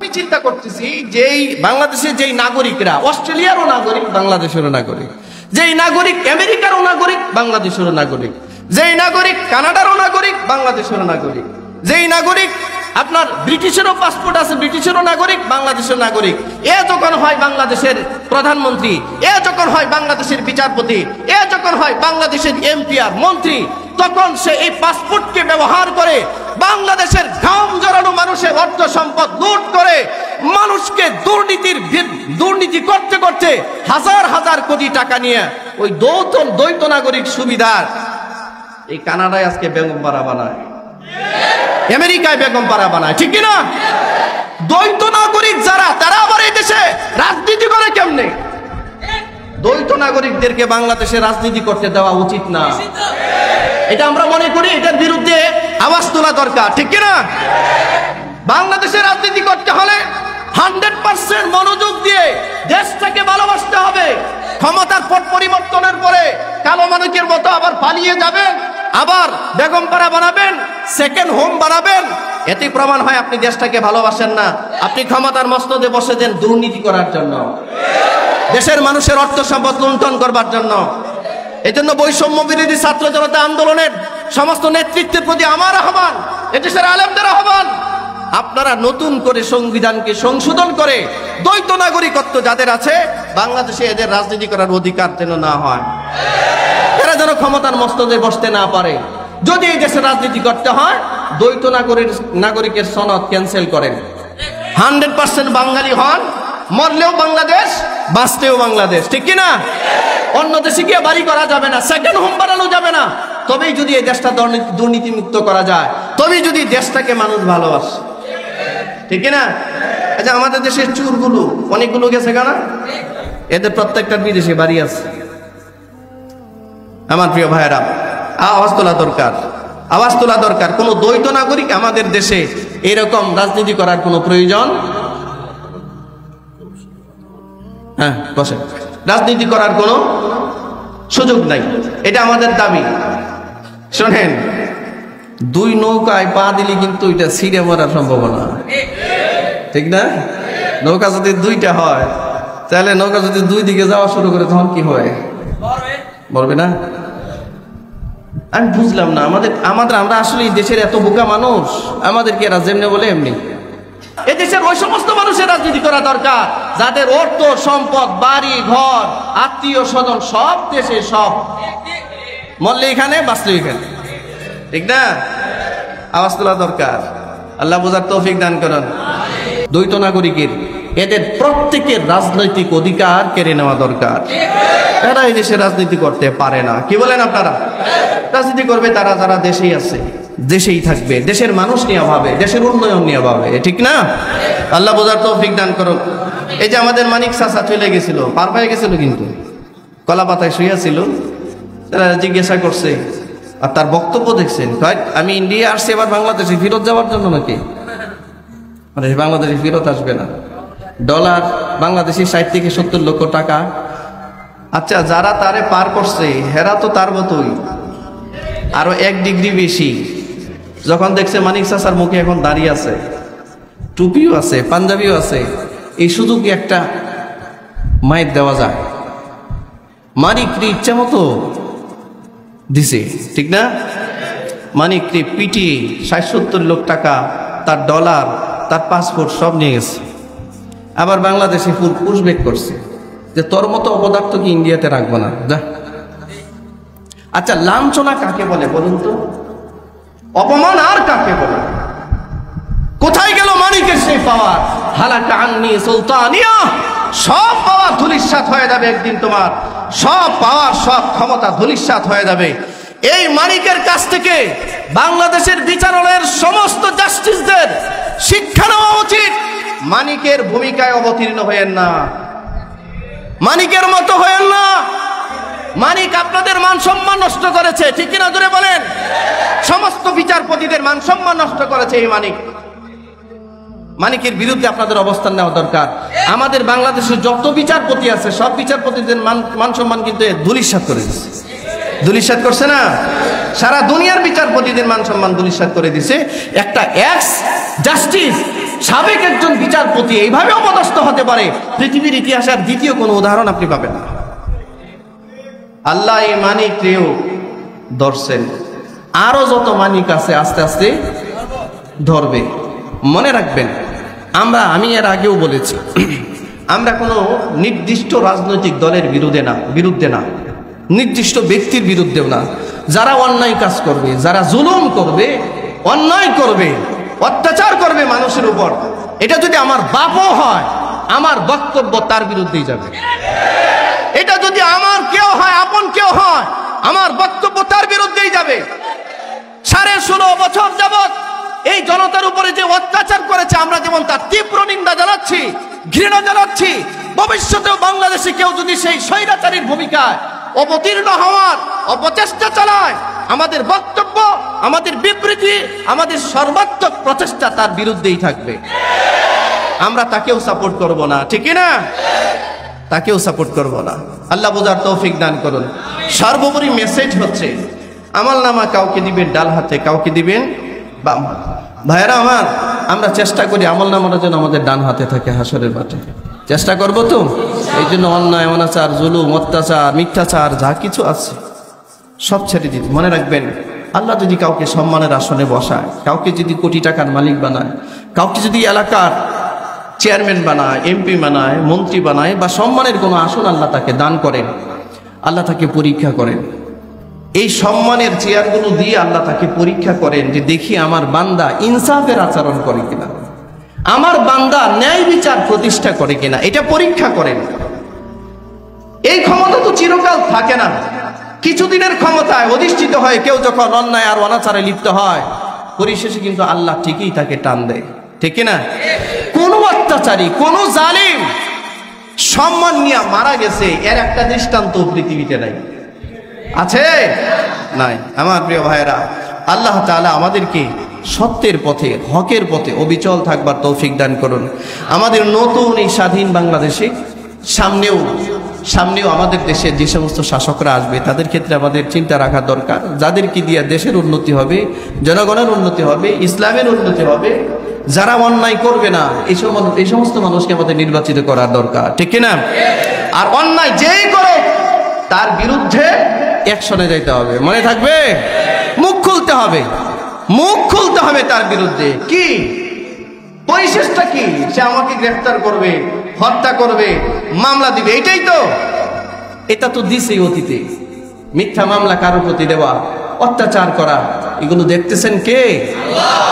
আমি চিন্তা করতেছি যেই বাংলাদেশের যেই নাগরিকরা, অস্ট্রেলিয়ারও নাগরিক, বাংলাদেশেরও নাগরিক, যেই নাগরিক আমেরিকারও নাগরিক, বাংলাদেশেরও নাগরিক, যেই নাগরিক কানাডারও নাগরিক, বাংলাদেশেরও নাগরিক, যেই নাগরিক আপনার ব্রিটিশেরও পাসপোর্ট আছে, ব্রিটিশেরও নাগরিক, বাংলাদেশের নাগরিক, এ যখন হয় বাংলাদেশের প্রধানমন্ত্রী, এ যখন হয় বাংলাদেশের বিচারপতি, এ যখন হয় বাংলাদেশের এমপি আর মন্ত্রী, তখন সে এই পাসপোর্টকে ব্যবহার করে বাংলাদেশের ঘাম ঝরানো মানুষের অর্থ সম্পদ লুট করে মানুষকে দুর্নীতি করতে করতে হাজার হাজার কোটি টাকা নিয়ে ওই দ্বৈত নাগরিক সুবিধার এই কানাডায় আজকে বেগম পাড়া বানায়, আমেরিকায় বেগম পাড়া বানায়, ঠিক কিনা? দ্বৈত নাগরিক যারা, তারা আবার এই দেশে রাজনীতি করে কেমনে? দ্বৈত নাগরিকদেরকে বাংলাদেশে রাজনীতি করতে দেওয়া উচিত না, এটা আমরা মনে করি। এটার বিরুদ্ধে আওয়াজ তোলা দরকার, ঠিক কিনা? বাংলাদেশে রাজনীতি করতে হলে 100% মনোযোগ দিয়ে দেশটাকে ভালোবাসতে হবে। ক্ষমতার পট পরিবর্তনের পরে কালো মানিকের মতো আবার পালিয়ে যাবেন, আবার বেগমপাড়া বানাবেন, সেকেন্ড হোম বানাবেন, এতে প্রমাণ হয় আপনি দেশটাকে ভালোবাসেন না। আপনি ক্ষমতার মস্তদে বসে দেন দুর্নীতি করার জন্য, দেশের মানুষের অর্থ সম্পদ লুণ্ঠন করবার জন্য। এই জন্য বৈষম্য বিরোধী ছাত্র জনতা আন্দোলনের সমস্ত নেতৃত্বের প্রতি আমার আহ্বান, এদেশের আলেমদের আহ্বান, আপনারা নতুন করে সংবিধানকে সংশোধন করে দ্বৈত নাগরিকত্ব যাদের আছে বাংলাদেশে এদের রাজনীতি করার অধিকার যেন না হয়, এরা যেন ক্ষমতার মস্তদে বসতে না পারে। যদি এই দেশে রাজনীতি করতে হয় দ্বৈত নাগরিকের সনদ ক্যান্সেল করেন, 100% বাঙালি হন, মরলেও বাংলাদেশ, বাঁচতেও বাংলাদেশ, ঠিক কিনা? অন্য দেশে গিয়ে বাড়ি করা যাবে না, সেকেন্ড হোম বানানো যাবে না। তবেই যদি এই দেশটা দুর্নীতি মুক্ত করা যায়, তবেই যদি দেশটাকে মানুষ ভালোবাসে, ঠিক কিনা? আচ্ছা, আমাদের দেশের চুরগুলো অনেকগুলো গেছে কানা, এদের প্রত্যেকটার বিদেশে বাড়ি আছে। আমার প্রিয় ভাইয়েরা, আওয়াজ তোলা দরকার, আওয়াজ তোলা দরকার। কোন দ্বৈত নাগরিক আমাদের দেশে এরকম রাজনীতি করার কোনো প্রয়োজন, হ্যাঁ বসে, রাজনীতি করার কোনো সুযোগ নাই, এটা আমাদের দাবি। শোনেন, দুই নৌকায় পা দিলে কিন্তু এটা ছিঁড়ে মরার সম্ভাবনা, ঠিক না? নৌকা যদি দুইটা হয়, তাহলে নৌকা যদি দুই দিকে যাওয়া শুরু করে তখন কি হয়? বলবে না? আমি বুঝলাম না, আমরা আসলে দেশের এত বোকা মানুষ, আমাদেরকে এরা যেমনি বলে এমনি। এদেশের ওই সমস্ত মানুষের রাজনীতি করা দরকার যাদের অর্থ সম্পদ, বাড়ি ঘর, আত্মীয় স্বজন সব দেশে, সব মরলে এখানে, বাঁচলে এখানে, ঠিক না? আওয়াজ তোলা দরকার। আল্লাহ বুঝার তৌফিক দান করেন। দ্বৈত নাগরিকের এদের প্রত্যেকের রাজনৈতিক অধিকার কেড়ে নেওয়া দরকার। এরা এই দেশে রাজনীতি করতে পারে না। কি বলেন আপনারা? রাজনীতি করবে তারা যারা দেশেই আছে, দেশেই থাকবে, দেশের মানুষ নিয়ে ভাবে, দেশের উন্নয়ন নিয়ে ভাবে, ঠিক না? আল্লাহ বোঝার তৌফিক দান করুন। এই যে আমাদের মানিক চাচা চলে গেছিল, পার পেয়ে গেছিল, কিন্তু কলা পাতায় শুয়েছিল। তারা জিজ্ঞাসা করছে, আর তার বক্তব্য দেখছেন, আমি ইন্ডিয়া আসছি এবার বাংলাদেশে ফেরত যাওয়ার জন্য নাকি? মানে বাংলাদেশে ফেরত আসবে না। ডলার বাংলাদেশি 60 থেকে 70 লক্ষ টাকা। আচ্ছা, যারা তারে পার করছে হেরা তো তার মতোই আরো 1 ডিগ্রি বেশি। যখন দেখছে মানিক চাচার মুখে এখন দাঁড়িয়ে আছে, টুপিও আছে, পাঞ্জাবিও আছে, এই সুযোগে একটা মাইর দেওয়া যায়। মানিককে ইচ্ছা মতো দিছে, ঠিক না? মানিককে পিটিয়ে 60-70 লাখ টাকা, তার ডলার, তার পাসপোর্ট সব নিয়ে গেছে। আবার বাংলাদেশে ফুল পুশব্যাক করছে যে তোর মতো অপদার্থ কি ইন্ডিয়াতে রাখবো না, যা। আচ্ছা, লাঞ্ছনা কাকে বলে বলুন তো? অপমান আর কাকে বলে? কোথায় গেল মানিকের সেই পাওয়ার? হালাকা আন্নি সুলতানিয়া, সব পাওয়ার ধূলিসাৎ হয়ে যাবে একদিন। তোমার সব পাওয়ার, সব ক্ষমতা ধূলিসাৎ হয়ে যাবে। এই মানিকের কাছ থেকে বাংলাদেশের বিচারালয়ের সমস্ত জাস্টিসদের শিক্ষা নেওয়া উচিত। মানিকের ভূমিকায় অবতীর্ণ হয়েন না, মানিকের মতো হয়েন না। মানিক আপনাদের মান সম্মান নষ্ট করেছে, ঠিক কিনা? জোরে বলেন। সমস্ত বিচারপতিদের মান সম্মান নষ্ট করেছে এই মানিক। মানিকের বিরুদ্ধে আপনাদের অবস্থান নেওয়া দরকার। আমাদের বাংলাদেশে যত বিচারপতি আছে সব বিচারপতিদের মান সম্মান কিন্তু ধূলিসাৎ করে দিচ্ছে। ধূলিসাৎ করছে না? সারা দুনিয়ার বিচারপতিদের মান সম্মান ধূলিসাৎ করে দিছে। একটা এক্স জাস্টিস সাবেক একজন বিচারপতি এইভাবে অপদস্থ হতে পারে, পৃথিবীর ইতিহাসের দ্বিতীয় কোনো উদাহরণ আপনি পাবেন না। আল্লাহ এই মানিককেও ধরছেন, আরো যত মানিক আছে আস্তে আস্তে ধরবে। মনে রাখবেন, আমি এর আগেও বলেছি, আমরা কোনো নির্দিষ্ট রাজনৈতিক দলের বিরুদ্ধে না, নির্দিষ্ট ব্যক্তির বিরুদ্ধেও না। যারা অন্যায় কাজ করবে, যারা জুলুম করবে, অন্যায় করবে, অত্যাচার করবে মানুষের উপর, এটা যদি আমার বাপও হয়, আমার বক্তব্য তার বিরুদ্ধেই যাবে। এটা যদি আমার কেউ হয়, আপন কেউ হয়, আমার বক্তব্য তার বিরুদ্ধেই যাবে। 16.5 বছর যাবত এই জনতার উপরে যে অত্যাচার করেছে, আমরা যেমন তার তীব্র নিন্দা জানাচ্ছি, ঘৃণা জানাচ্ছি। ভবিষ্যতেও বাংলাদেশে কেউ যদি সেই স্বৈরাচারীর ভূমিকায় অবতীর্ণ হওয়ার অপচেষ্টা চালায়, আমাদের বক্তব্য, আমাদের বিবৃতি, আমাদের সর্বাত্মক প্রচেষ্টা তার বিরুদ্ধেই থাকবে। আমরা তাকেও সাপোর্ট করব না, ঠিক না? তাকেও সাপোর্ট করব না। আল্লাহ বোঝার তৌফিক দান করুন। সর্বোপরি মেসেজ হচ্ছে, আমলনামা কাউকে দিবেন ডাল হাতে, কাউকে দিবেন বাম হাতে। ভাইয়েরা আমার, আমরা চেষ্টা করি আমলনামাটা যেন আমাদের ডান হাতে থাকে হাসরের মাঠে। চেষ্টা করবো তো? এই জন্য অন্যায়, অনাচার, জুলুম, অত্যাচার, মিথ্যাচার যা কিছু আছে সব ছেড়ে দিতে। মনে রাখবেন, আল্লাহ যদি কাউকে সম্মানের আসনে বসায়, কাউকে যদি কোটি টাকার মালিক বানায়, কাউকে যদি এলাকার চেয়ারম্যান বানায়, এমপি বানায়, মন্ত্রী বানায়, বা সম্মানের কোনো আসন আল্লাহ তাকে দান করেন, আল্লাহ তাকে পরীক্ষা করেন। এই সম্মানের চেয়ারগুলো দিয়ে আল্লাহ তাকে পরীক্ষা করেন যে দেখি আমার বান্দা ইনসাফের আচরণ করে কিনা, আমার বান্দা ন্যায় বিচার প্রতিষ্ঠা করে কিনা, এটা পরীক্ষা করেন। এই ক্ষমতা তো চিরকাল থাকে না, কিছুদিনের ক্ষমতায় অধিষ্ঠিত হয় কেউ যখন অন্যায় আর অনাচারে লিপ্ত হয়, পরিশেষে কিন্তু আল্লাহ ঠিকই তাকে টান দেয়, ঠিক না? কোন অত্যাচারী, কোন জালিম সম্মান নিয়ে মারা গেছে, এর একটা দৃষ্টান্ত পৃথিবীতে নাই। আছে? নাই। আমার প্রিয় ভাইয়েরা, আল্লাহ তাআলা আমাদেরকে সত্যের পথে, হকের পথে অবিচল থাকবার তৌফিক দান করুন। আমাদের নতুন এই স্বাধীন বাংলাদেশে সামনেও আমাদের দেশে যে সমস্ত শাসকরা আসবে, তাদের ক্ষেত্রে আমাদের চিন্তা রাখা দরকার, যাদেরকে দিয়ে দেশের উন্নতি হবে, জনগণের উন্নতি হবে, ইসলামের উন্নতি হবে। যারা অন্যায় করবে না, এই সমস্ত মানুষকে আমাদের নির্বাচিত করার দরকার, ঠিক কিনা? আর অন্যায় যেই করে তার বিরুদ্ধে অ্যাকশনে যাইতে হবে। মনে থাকবে, মুখ খুলতে হবে, মুখ খুলতে হবে তার বিরুদ্ধে। কি পরিশেষটা কি? সে আমাকে গ্রেফতার করবে, হত্যা করবে, মামলা দিবে, এটাই তো। এটা তো দিছেই অতীতে। মিথ্যা মামলা কারোর প্রতি দেওয়া, অত্যাচার করা, এগুলো দেখতেছেন কে? আল্লাহ।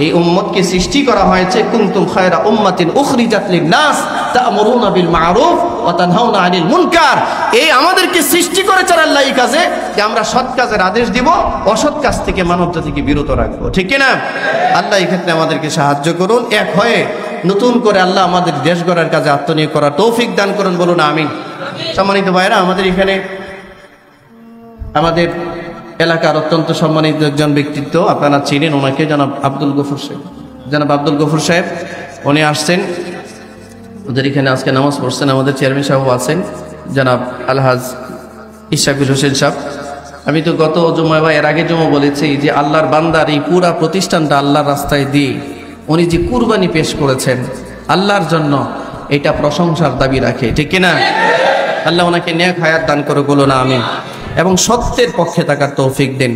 এই উম্মতকে সৃষ্টি করা হয়েছে কুনতুম খায়রা উম্মাতিন উখরিজাত লিন-নাস তা'মুরুনা বিল মা'রুফ ওয়া তানহাউনা আনিল মুনকার। এই আমাদেরকে সৃষ্টি করেছেন আল্লাহ এই কাজে, যে আমরা সৎ কাজের আদেশ দিব, অসৎ কাজ থেকে মানবজাতিকে বিরত রাখবো, ঠিক কি না? আল্লাহ এই ক্ষেত্রে আমাদেরকে সাহায্য করুন। এক হয়ে নতুন করে আল্লাহ আমাদের দেশ গড়ার কাজে আত্মনিয়োগ করার তৌফিক দান করুন, বলুন আমিন। সম্মানিত ভাইরা, আমাদের এখানে আমাদের এলাকার অত্যন্ত সম্মানিত একজন ব্যক্তিত্ব, আপনারা চিনেন ওনাকে, জনাব আব্দুল গফুর সাহেব। উনি আসছেন, ওদের এখানে আজকে নামাজ পড়ছেন। আমাদের চেয়ারম্যান সাহেব আছেন, জনাব আলহাজ ইশরাকুল হোসেন সাহেব। আমি তো গত জুমায় বা এর আগে জুমা বলেছি যে আল্লাহর বান্দার এই পুরা প্রতিষ্ঠানটা আল্লাহর রাস্তায় দিয়ে উনি যে কুরবানি পেশ করেছেন আল্লাহর জন্য, এটা প্রশংসার দাবি রাখে, ঠিক কিনা? আল্লাহ ওনাকে নেক হায়াত দান করে, বলো না আমিন, এবং সত্যের পক্ষে থাকার তৌফিক দেন।